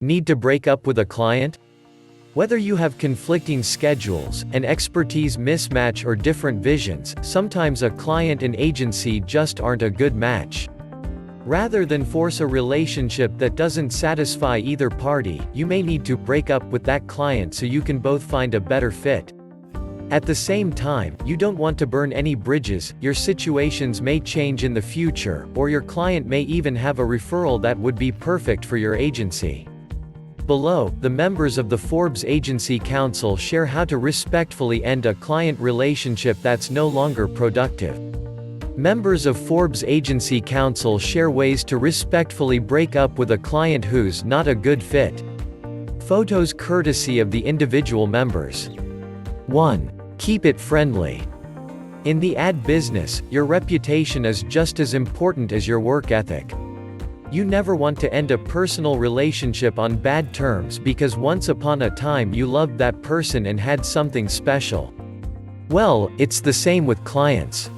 Need to break up with a client? Whether you have conflicting schedules, an expertise mismatch or different visions, sometimes a client and agency just aren't a good match. Rather than force a relationship that doesn't satisfy either party, you may need to break up with that client so you can both find a better fit. At the same time, you don't want to burn any bridges. Your situations may change in the future, or your client may even have a referral that would be perfect for your agency. Below, the members of the Forbes Agency Council share how to respectfully end a client relationship that's no longer productive. Members of Forbes Agency Council share ways to respectfully break up with a client who's not a good fit. Photos courtesy of the individual members. 1. Keep it friendly. In the ad business, your reputation is just as important as your work ethic. You never want to end a personal relationship on bad terms because once upon a time you loved that person and had something special. Well, it's the same with clients.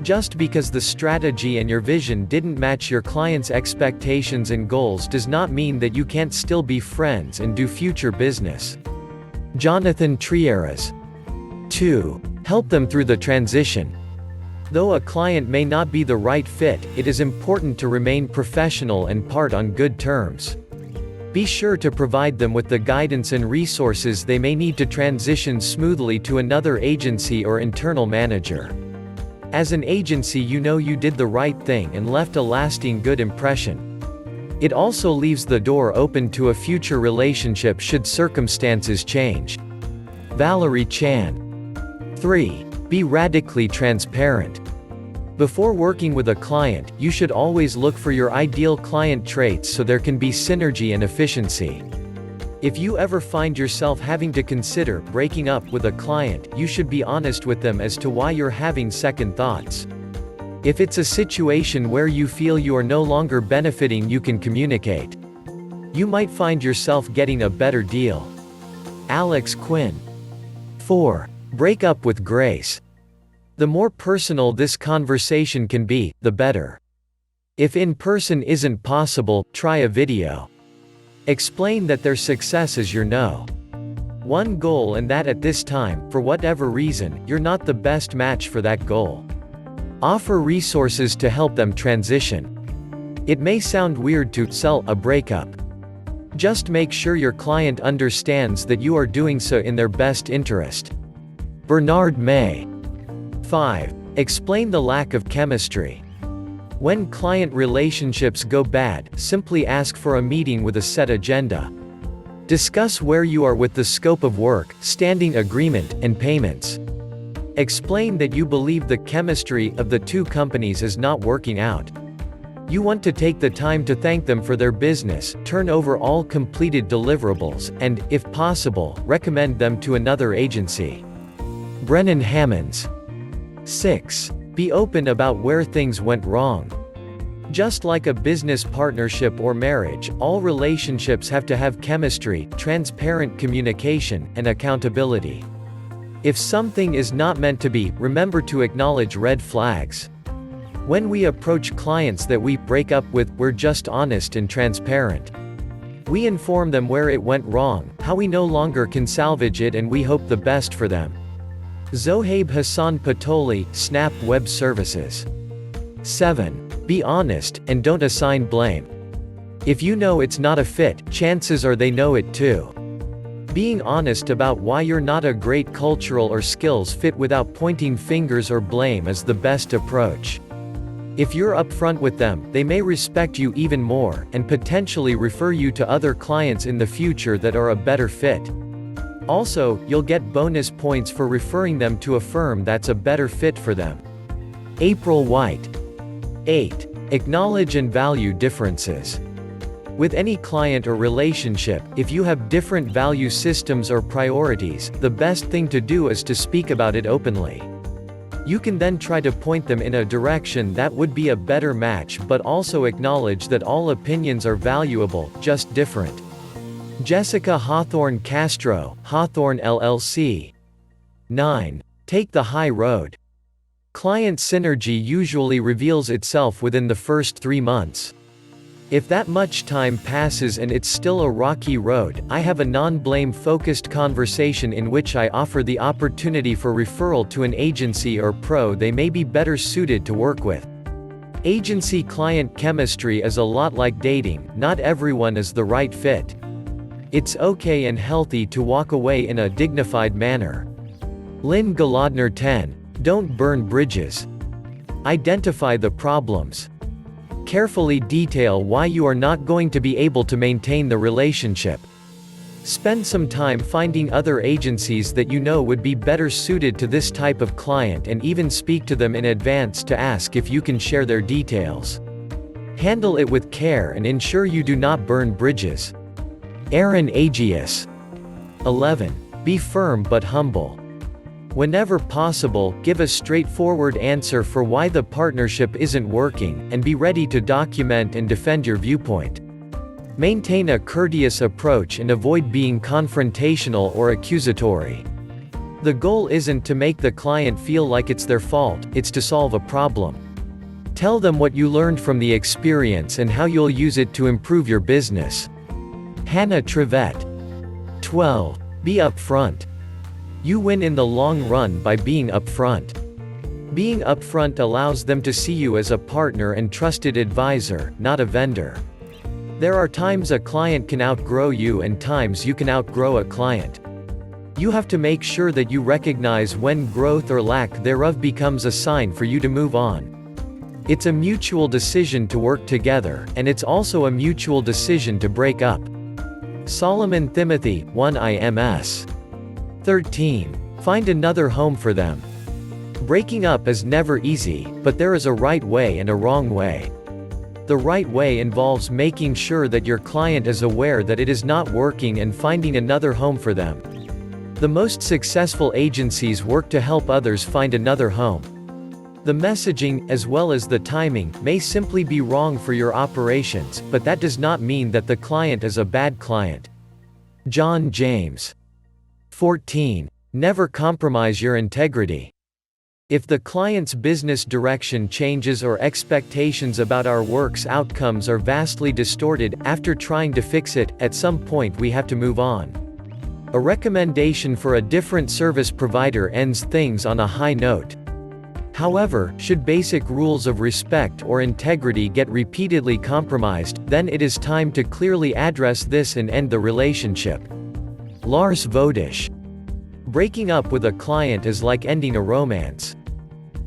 Just because the strategy and your vision didn't match your client's expectations and goals does not mean that you can't still be friends and do future business. Jonathan Trieras. 2. Help them through the transition. Though a client may not be the right fit, it is important to remain professional and part on good terms. Be sure to provide them with the guidance and resources they may need to transition smoothly to another agency or internal manager. As an agency, you know you did the right thing and left a lasting good impression. It also leaves the door open to a future relationship should circumstances change. Valerie Chan. 3. Be radically transparent. Before working with a client, you should always look for your ideal client traits so there can be synergy and efficiency. If you ever find yourself having to consider breaking up with a client, you should be honest with them as to why you're having second thoughts. If it's a situation where you feel you are no longer benefiting, you can communicate. You might find yourself getting a better deal. Alex Quinn. 4. Break up with grace. The more personal this conversation can be, the better. If in person isn't possible, try a video. Explain that their success is your no. One goal and that at this time, for whatever reason, you're not the best match for that goal. Offer resources to help them transition. It may sound weird to sell a breakup. Just make sure your client understands that you are doing so in their best interest. Bernard May. 5. Explain the lack of chemistry. When client relationships go bad, simply ask for a meeting with a set agenda. Discuss where you are with the scope of work, standing agreement, and payments. Explain that you believe the chemistry of the two companies is not working out. You want to take the time to thank them for their business, turn over all completed deliverables, and, if possible, recommend them to another agency. Brennan Hammonds. 6. Be open about where things went wrong. Just like a business partnership or marriage, all relationships have to have chemistry, transparent communication, and accountability. If something is not meant to be, remember to acknowledge red flags. When we approach clients that we break up with, we're just honest and transparent. We inform them where it went wrong, how we no longer can salvage it, and we hope the best for them. Zohaib Hassan Patoli, Snap Web Services. 7. Be honest, and don't assign blame. If you know it's not a fit, chances are they know it too. Being honest about why you're not a great cultural or skills fit without pointing fingers or blame is the best approach. If you're upfront with them, they may respect you even more, and potentially refer you to other clients in the future that are a better fit. Also, you'll get bonus points for referring them to a firm that's a better fit for them. April White. 8. Acknowledge and value differences. With any client or relationship, if you have different value systems or priorities, the best thing to do is to speak about it openly. You can then try to point them in a direction that would be a better match, but also acknowledge that all opinions are valuable, just different. Jessica Hawthorne Castro, Hawthorne LLC. 9. Take the high road. Client synergy usually reveals itself within the first 3 months. If that much time passes and it's still a rocky road, I have a non-blame focused conversation in which I offer the opportunity for referral to an agency or pro they may be better suited to work with. Agency-client chemistry is a lot like dating, not everyone is the right fit. It's okay and healthy to walk away in a dignified manner. Lynn Golodner 10. Don't burn bridges. Identify the problems. Carefully detail why you are not going to be able to maintain the relationship. Spend some time finding other agencies that you know would be better suited to this type of client and even speak to them in advance to ask if you can share their details. Handle it with care and ensure you do not burn bridges. Aaron Agius. 11. Be firm but humble. Whenever possible, give a straightforward answer for why the partnership isn't working, and be ready to document and defend your viewpoint. Maintain a courteous approach and avoid being confrontational or accusatory. The goal isn't to make the client feel like it's their fault, it's to solve a problem. Tell them what you learned from the experience and how you'll use it to improve your business. Hannah Trivette. 12. Be upfront. You win in the long run by being upfront. Being upfront allows them to see you as a partner and trusted advisor, not a vendor. There are times a client can outgrow you and times you can outgrow a client. You have to make sure that you recognize when growth or lack thereof becomes a sign for you to move on. It's a mutual decision to work together, and it's also a mutual decision to break up. Solomon Timothy, 1 IMS. 13. Find another home for them. Breaking up is never easy, but there is a right way and a wrong way. The right way involves making sure that your client is aware that it is not working and finding another home for them. The most successful agencies work to help others find another home. The messaging, as well as the timing, may simply be wrong for your operations, but that does not mean that the client is a bad client. John James. 14. Never compromise your integrity. If the client's business direction changes or expectations about our work's outcomes are vastly distorted, after trying to fix it, at some point we have to move on. A recommendation for a different service provider ends things on a high note. However, should basic rules of respect or integrity get repeatedly compromised, then it is time to clearly address this and end the relationship. Lars Vodish. Breaking up with a client is like ending a romance.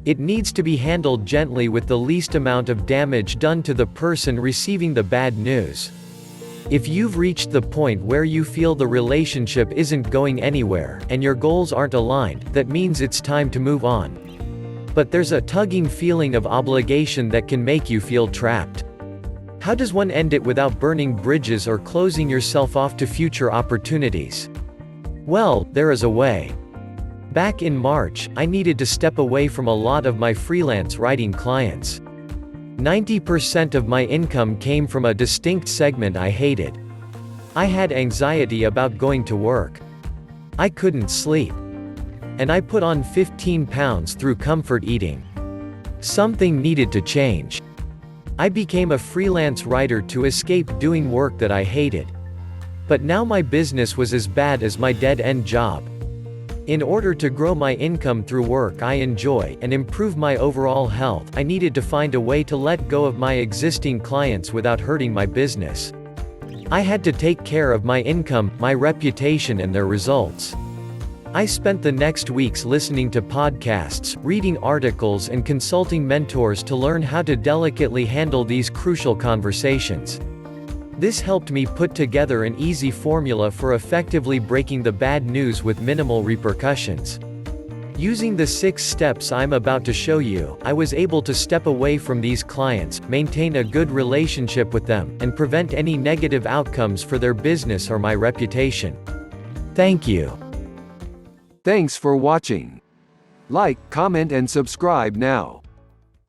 It needs to be handled gently with the least amount of damage done to the person receiving the bad news. If you've reached the point where you feel the relationship isn't going anywhere, and your goals aren't aligned, that means it's time to move on. But there's a tugging feeling of obligation that can make you feel trapped. How does one end it without burning bridges or closing yourself off to future opportunities? Well, there is a way. Back in March, I needed to step away from a lot of my freelance writing clients. 90% of my income came from a distinct segment I hated. I had anxiety about going to work. I couldn't sleep. And I put on 15 pounds through comfort eating. Something needed to change. I became a freelance writer to escape doing work that I hated. But now my business was as bad as my dead-end job. In order to grow my income through work I enjoy and improve my overall health, I needed to find a way to let go of my existing clients without hurting my business. I had to take care of my income, my reputation and their results. I spent the next weeks listening to podcasts, reading articles and consulting mentors to learn how to delicately handle these crucial conversations. This helped me put together an easy formula for effectively breaking the bad news with minimal repercussions. Using the 6 steps I'm about to show you, I was able to step away from these clients, maintain a good relationship with them, and prevent any negative outcomes for their business or my reputation. Thank you. Thanks for watching. Like, comment and subscribe now.